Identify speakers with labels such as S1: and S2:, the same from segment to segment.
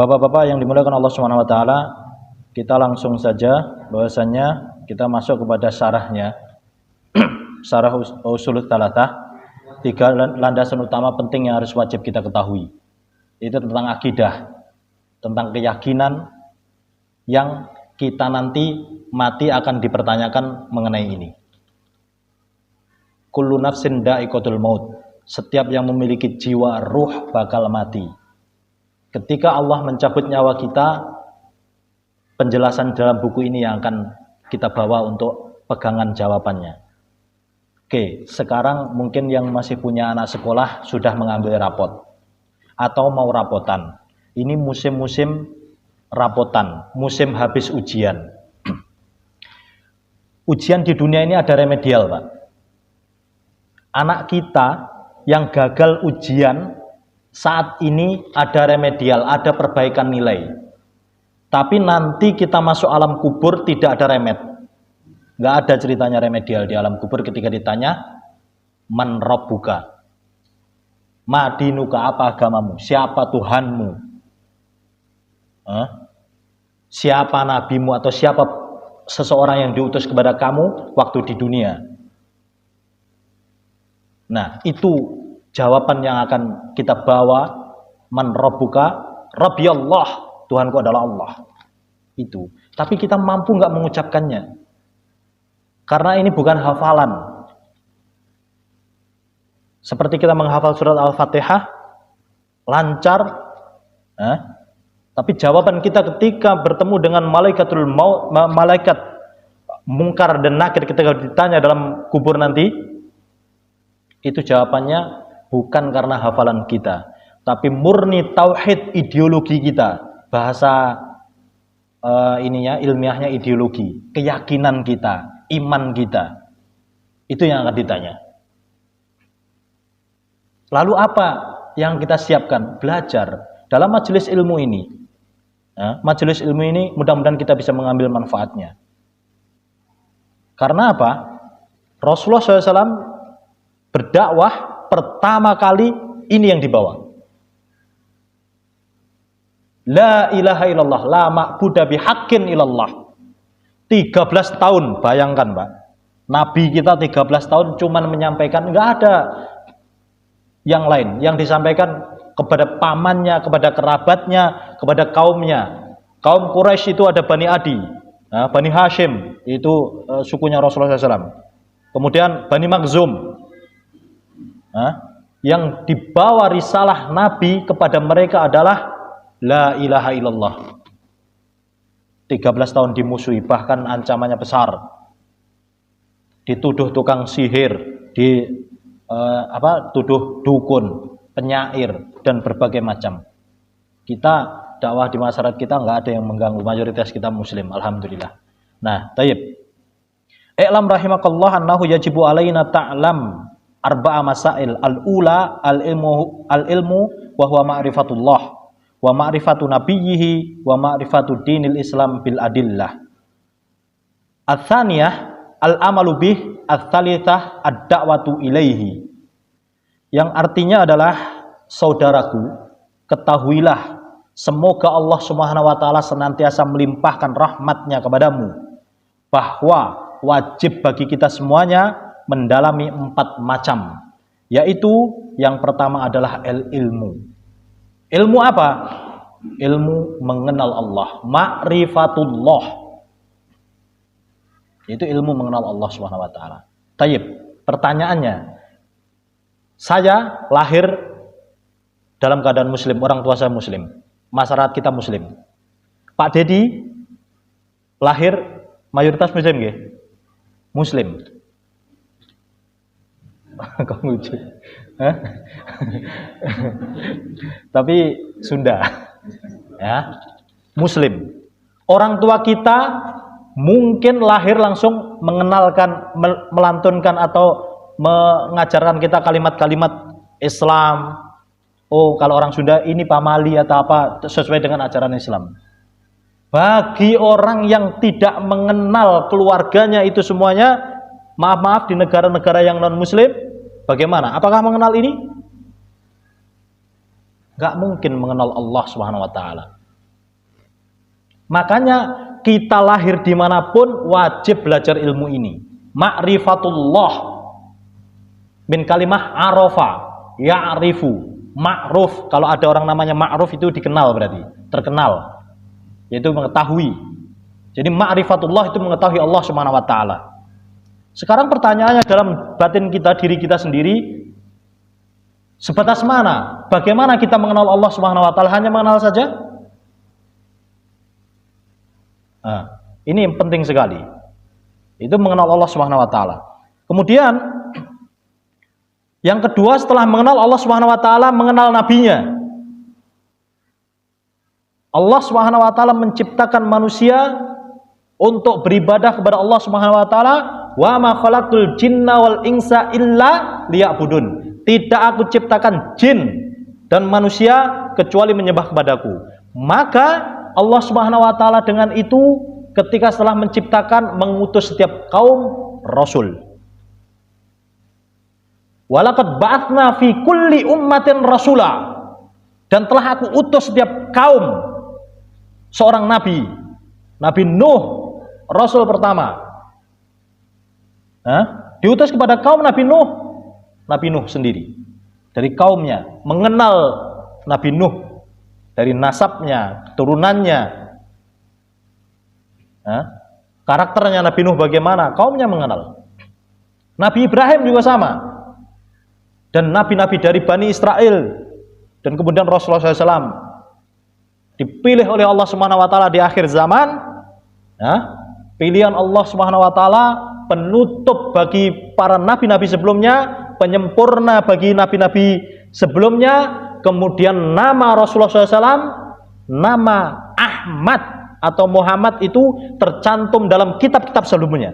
S1: Bapak-bapak yang dimuliakan Allah Subhanahu wa taala, kita langsung saja bahwasanya kita masuk kepada syarahnya. Syarah Ushul Tsalatsah, 3 landasan utama penting yang harus wajib kita ketahui. Itu tentang akidah, tentang keyakinan yang kita nanti mati akan dipertanyakan mengenai ini. Kullu nafsin dha'iqatul maut. Setiap yang memiliki jiwa, ruh bakal mati. Ketika Allah mencabut nyawa kita, penjelasan dalam buku ini yang akan kita bawa untuk pegangan jawabannya. Oke, sekarang mungkin yang masih punya anak sekolah sudah mengambil rapot atau mau rapotan. Ini musim-musim rapotan, musim habis ujian. Ujian di dunia ini ada remedial, Pak. Anak kita yang gagal ujian saat ini ada remedial, ada perbaikan nilai. Tapi nanti kita masuk alam kubur tidak ada remed. Nggak ada ceritanya remedial di alam kubur ketika ditanya, man rabbuka, madinuka, apa agamamu, siapa Tuhanmu, siapa nabimu, atau siapa seseorang yang diutus kepada kamu waktu di dunia. Nah, itu jawaban yang akan kita bawa. Man rabbuka, Rabbi Allah, Tuhanku adalah Allah. Itu. Tapi kita mampu nggak mengucapkannya? Karena ini bukan hafalan. Seperti kita menghafal surat Al-Fatihah, lancar. Tapi jawaban kita ketika bertemu dengan malaikatul maut, malaikat mungkar dan nakir ketika ditanya dalam kubur nanti, itu jawabannya bukan karena hafalan kita, tapi murni tauhid ideologi kita. Bahasa ilmiahnya ideologi, keyakinan kita, iman kita. Itu yang akan ditanya. Lalu apa yang kita siapkan? Belajar dalam majelis ilmu ini. Majelis ilmu ini mudah-mudahan kita bisa mengambil manfaatnya. Karena apa? Rasulullah SAW berdakwah pertama kali ini yang dibawa. La ilaha illallah, la ma'budu bihaqqin illallah. 13 tahun, bayangkan Pak. Nabi kita 13 tahun cuman menyampaikan, enggak ada yang lain. Yang disampaikan kepada pamannya, kepada kerabatnya, kepada kaumnya. Kaum Quraisy itu ada Bani Adi, Bani Hashim, itu sukunya Rasulullah SAW. Kemudian Bani Makhzum, yang dibawa risalah Nabi kepada mereka adalah la ilaha illallah. 13 tahun dimusuhi, bahkan ancamannya besar. Dituduh tukang sihir, tuduh dukun, penyair, dan berbagai macam. Kita dakwah di masyarakat kita nggak ada yang mengganggu, mayoritas kita muslim, alhamdulillah. Nah, tayyib. I'lam rahimakallah annahu yajibu alaina ta'lam arba'a masail. Al-ula al-ilmu wa huwa ma'rifatullah wa ma'rifatu nabiyhi wa ma'rifatu dinil Islam bil adillah. Ats-tsaniyah al-amalu bih, ats-tsalitsah ad-da'watu ilaihi. Yang artinya adalah, saudaraku, ketahuilah semoga Allah Subhanahu wa taala senantiasa melimpahkan rahmatnya kepadamu, bahwa wajib bagi kita semuanya mendalami 4 macam, yaitu yang pertama adalah ilmu. Ilmu apa? Ilmu mengenal Allah, ma'rifatullah. Itu ilmu mengenal Allah Subhanahu wa taala. Tayyib, pertanyaannya, saya lahir dalam keadaan muslim, orang tua saya muslim, masyarakat kita muslim. Pak Dedi lahir mayoritas muslim nggih? Muslim. Kok lucu? Tapi Sunda. Ya. Muslim. Orang tua kita mungkin lahir langsung mengenalkan, melantunkan atau mengajarkan kita kalimat-kalimat Islam. Oh, kalau orang Sunda ini pamali atau apa, sesuai dengan ajaran Islam. Bagi orang yang tidak mengenal keluarganya itu semuanya, maaf-maaf, di negara-negara yang non-muslim, bagaimana? Apakah mengenal ini? Gak mungkin mengenal Allah Subhanahu wa taala. Makanya kita lahir dimanapun wajib belajar ilmu ini. Ma'rifatullah min kalimah arafa, ya'rifu, ma'ruf. Kalau ada orang namanya ma'ruf itu dikenal berarti, terkenal. Yaitu mengetahui. Jadi ma'rifatullah itu mengetahui Allah Subhanahu wa taala. Sekarang pertanyaannya dalam batin kita, diri kita sendiri, sebatas mana? Bagaimana kita mengenal Allah Subhanahu wa taala? Hanya mengenal saja? Nah, ini yang penting sekali. Itu mengenal Allah Subhanahu wa taala. Kemudian yang kedua, setelah mengenal Allah Subhanahu wa taala, mengenal nabinya. Allah Subhanahu wa taala menciptakan manusia untuk beribadah kepada Allah Subhanahu wa taala. Wa ma khalaqtul jinna wal insa illa liya'budun. Tidak aku ciptakan jin dan manusia kecuali menyembah kepadaku. Maka Allah Subhanahu wa taala dengan itu ketika setelah menciptakan mengutus setiap kaum rasul. Walaqad ba'atsna fi kulli ummatin rasula. Dan telah aku utus setiap kaum seorang nabi. Nabi Nuh, rasul pertama. Diutus kepada kaum Nabi Nuh. Nabi Nuh sendiri dari kaumnya mengenal Nabi Nuh dari nasabnya, keturunannya, karakternya Nabi Nuh bagaimana, kaumnya mengenal. Nabi Ibrahim juga sama, dan nabi-nabi dari Bani Israel, dan kemudian Rasulullah SAW dipilih oleh Allah Subhanahu wa taala di akhir zaman. Pilihan Allah Subhanahu wa taala penutup bagi para nabi-nabi sebelumnya, penyempurna bagi nabi-nabi sebelumnya. Kemudian nama Rasulullah SAW, nama Ahmad atau Muhammad itu tercantum dalam kitab-kitab sebelumnya.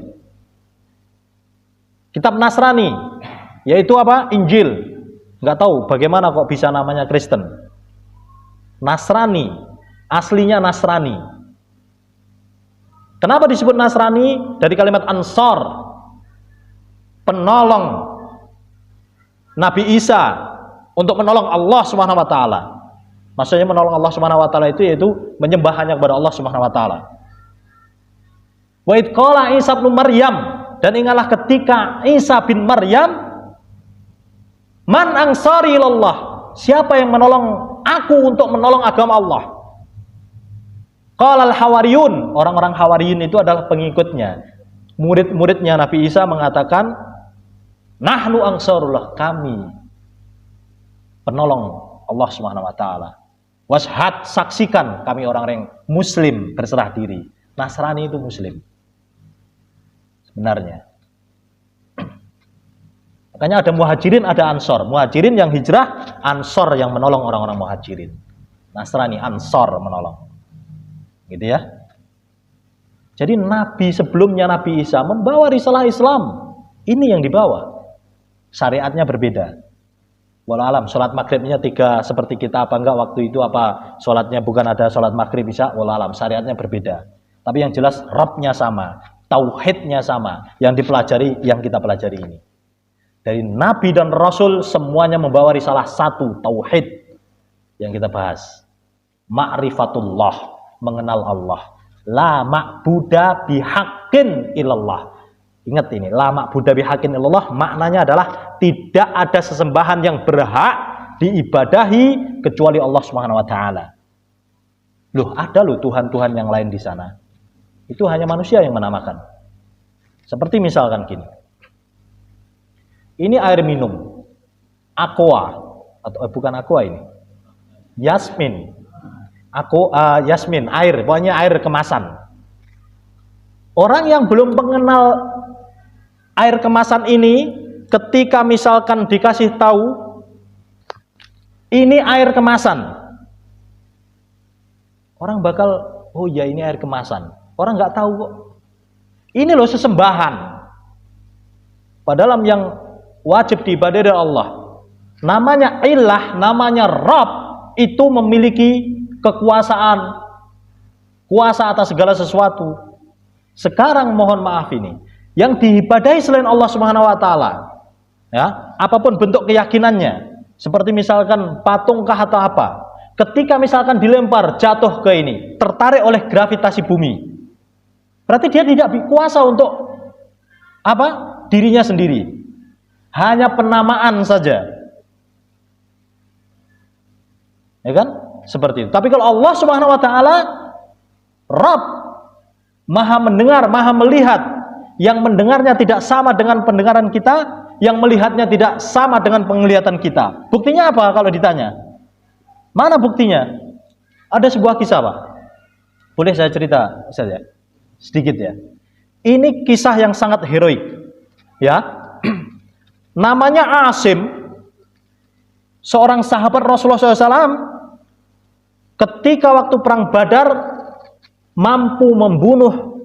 S1: Kitab Nasrani, yaitu apa? Injil. Nggak tahu bagaimana kok bisa namanya Kristen. Nasrani, aslinya Nasrani. Kenapa disebut Nasrani? Dari kalimat Ansor, penolong Nabi Isa untuk menolong Allah Subhanahu wa taala. Maksudnya menolong Allah Subhanahu wa taala itu yaitu menyembah hanya kepada Allah Subhanahu wa taala. Wa id qala Isa bin Maryam, dan ingatlah ketika Isa bin Maryam, man ansari ilallah, siapa yang menolong aku untuk menolong agama Allah? Qala al-hawariyun, orang-orang hawariyun itu adalah pengikutnya. Murid-muridnya Nabi Isa mengatakan, nahnu ansarullah, kami penolong Allah Subhanahu wa taala. Washhad, saksikan kami orang-orang muslim berserah diri. Nasrani itu muslim sebenarnya. Makanya ada muhajirin, ada ansor. Muhajirin yang hijrah, ansor yang menolong orang-orang muhajirin. Nasrani, ansor menolong. Gitu ya. Jadi nabi sebelumnya Nabi Isa membawa risalah Islam. Ini yang dibawa. Syariatnya berbeda. Walau alam, sholat maghribnya 3 seperti kita apa enggak waktu itu, apa sholatnya bukan ada sholat maghrib bisa, walau alam, syariatnya berbeda. Tapi yang jelas Rabbnya sama, tauhidnya sama, yang dipelajari, yang kita pelajari ini. Dari Nabi dan Rasul semuanya membawa risalah satu, tauhid yang kita bahas. Ma'rifatullah, mengenal Allah. La ma'buda bihaqqin illallah. Ingat ini, la ma'budu bihaqqin illallah, maknanya adalah tidak ada sesembahan yang berhak diibadahi kecuali Allah Subhanahu wa taala. Loh, ada loh Tuhan-Tuhan yang lain di sana. Itu hanya manusia yang menamakan. Seperti misalkan gini. Ini air minum. Aqua atau bukan aqua ini. Yasmin. Yasmin, air, pokoknya air kemasan. Orang yang belum mengenal air kemasan ini, ketika misalkan dikasih tahu ini air kemasan, orang bakal, oh ya ini air kemasan. Orang nggak tahu kok. Ini loh sesembahan. Padahal yang wajib diibadahi oleh Allah, namanya ilah, namanya Rabb, itu memiliki kekuasaan, kuasa atas segala sesuatu. Sekarang mohon maaf ini, yang diibadahi selain Allah Subhanahu wa taala, ya, apapun bentuk keyakinannya, seperti misalkan patungkah atau apa, ketika misalkan dilempar jatuh ke ini, tertarik oleh gravitasi bumi, berarti dia tidak berkuasa untuk apa? Dirinya sendiri. Hanya penamaan saja. Ya kan? Seperti itu. Tapi kalau Allah Subhanahu wa taala Rabb, Maha mendengar, Maha melihat, yang mendengarnya tidak sama dengan pendengaran kita, yang melihatnya tidak sama dengan penglihatan kita. Buktinya apa kalau ditanya? Mana buktinya? Ada sebuah kisah, Pak. Boleh saya cerita saja? Sedikit ya. Ini kisah yang sangat heroik. Ya. Namanya Asim, seorang sahabat Rasulullah SAW, ketika waktu perang Badar mampu membunuh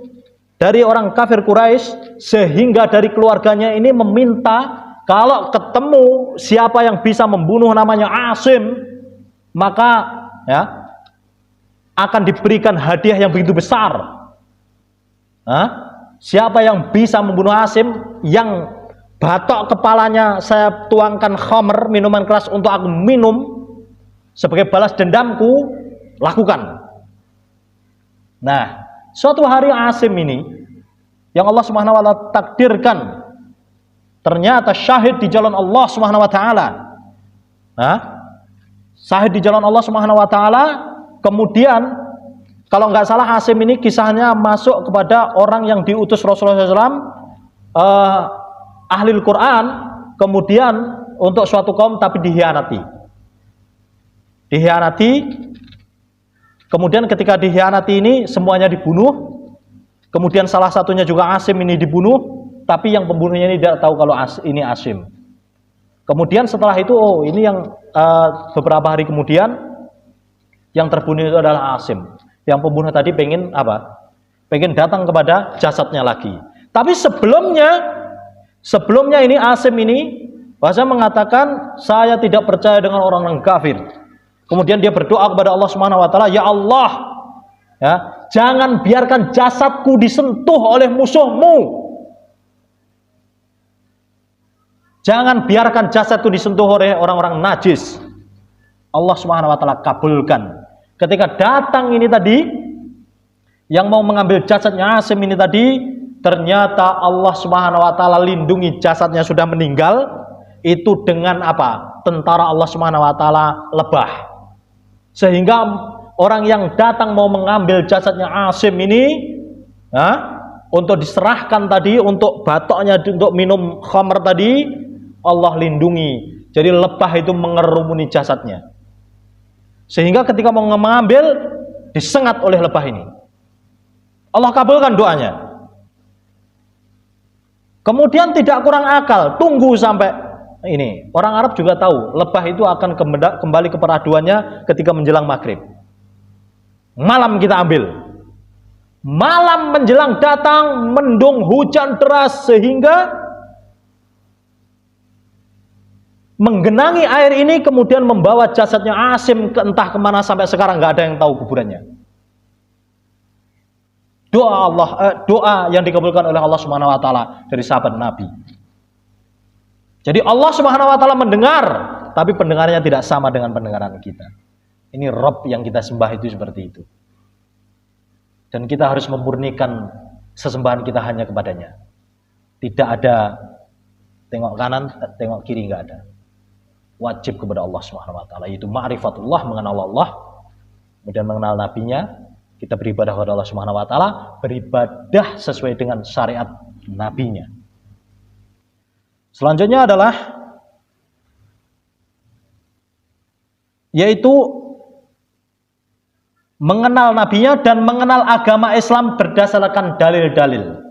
S1: dari orang kafir Quraisy, sehingga dari keluarganya ini meminta kalau ketemu siapa yang bisa membunuh namanya Asim, maka ya akan diberikan hadiah yang begitu besar. Siapa yang bisa membunuh Asim, yang batok kepalanya saya tuangkan khamr, minuman keras untuk aku minum sebagai balas dendamku, lakukan. Nah, suatu hari Asim ini yang Allah Subhanahu wa taala takdirkan ternyata syahid di jalan Allah Subhanahu wa taala. Syahid di jalan Allah Subhanahu wa taala. Kemudian kalau nggak salah Asim ini kisahnya masuk kepada orang yang diutus Rasulullah SAW, ahli Al-Quran, kemudian untuk suatu kaum tapi dihianati. Kemudian ketika dihianati ini semuanya dibunuh. Kemudian salah satunya juga Asim ini dibunuh, tapi yang pembunuhnya ini tidak tahu kalau ini Asim. Kemudian setelah itu, ini yang beberapa hari kemudian yang terbunuh itu adalah Asim. Yang pembunuh tadi pengen apa? Pengen datang kepada jasadnya lagi. Tapi sebelumnya ini Asim ini bahasa mengatakan saya tidak percaya dengan orang-orang kafir. Kemudian dia berdoa kepada Allah Subhanahu wa taala, "Ya Allah, ya, jangan biarkan jasadku disentuh oleh musuhmu. Jangan biarkan jasadku disentuh oleh orang-orang najis." Allah Subhanahu wa taala kabulkan. Ketika datang ini tadi yang mau mengambil jasadnya Asim ini tadi, ternyata Allah Subhanahu wa taala lindungi jasadnya sudah meninggal itu dengan apa? Tentara Allah Subhanahu wa taala lebah. Sehingga orang yang datang mau mengambil jasadnya Asim ini untuk diserahkan tadi, untuk batoknya untuk minum khamr tadi, Allah lindungi. Jadi lebah itu mengerumuni jasadnya. Sehingga ketika mau mengambil, disengat oleh lebah ini. Allah kabulkan doanya. Kemudian tidak kurang akal, tunggu sampai ini. Orang Arab juga tahu, lebah itu akan kembali ke peraduannya ketika menjelang maghrib. Malam kita ambil. Malam menjelang datang, mendung hujan deras sehingga menggenangi air ini, kemudian membawa jasadnya Asim ke entah kemana, sampai sekarang nggak ada yang tahu kuburannya. Doa yang dikabulkan oleh Allah Subhanahu wa taala dari sahabat Nabi. Jadi Allah Subhanahu wa taala mendengar, tapi pendengarannya tidak sama dengan pendengaran kita. Ini Rabb yang kita sembah itu seperti itu. Dan kita harus memurnikan sesembahan kita hanya kepadanya. Tidak ada tengok kanan, tengok kiri, enggak ada. Wajib kepada Allah Subhanahu wa taala, yaitu ma'rifatullah, mengenal Allah, kemudian mengenal nabinya. Kita beribadah kepada Allah Subhanahu wa taala, beribadah sesuai dengan syariat nabinya. Selanjutnya adalah yaitu mengenal nabinya dan mengenal agama Islam berdasarkan dalil-dalil.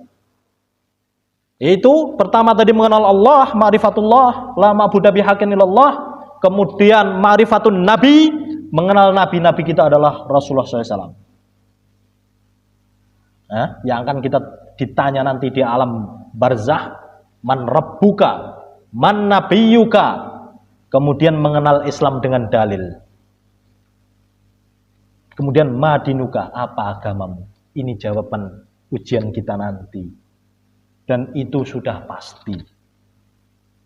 S1: Yaitu pertama tadi mengenal Allah, ma'rifatullah, la ma'budu bihaqqin illallah. Kemudian ma'rifatun nabi, mengenal nabi-nabi kita adalah Rasulullah SAW. Yang akan kita ditanya nanti di alam barzah, man rabbuka, man nabiyuka. Kemudian mengenal Islam dengan dalil. Kemudian madinuka, apa agamamu? Ini jawaban ujian kita nanti. Dan itu sudah pasti.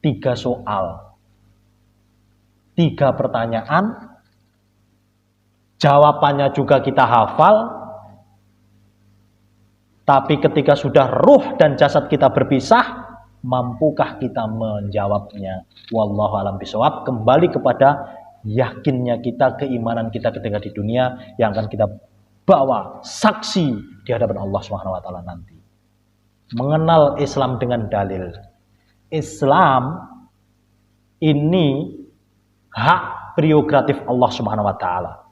S1: 3 soal, 3 pertanyaan, jawabannya juga kita hafal, tapi ketika sudah ruh dan jasad kita berpisah, mampukah kita menjawabnya? Wallahu a'lam bishawab. Kembali kepada yakinnya kita, keimanan kita ketika di dunia yang akan kita bawa saksi di hadapan Allah Subhanahu wa taala nanti. Mengenal Islam dengan dalil. Islam ini hak prerogatif Allah Subhanahu wa taala.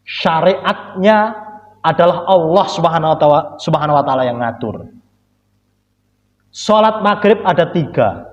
S1: Syariatnya adalah Allah Subhanahu wa taala yang ngatur. Salat maghrib ada 3.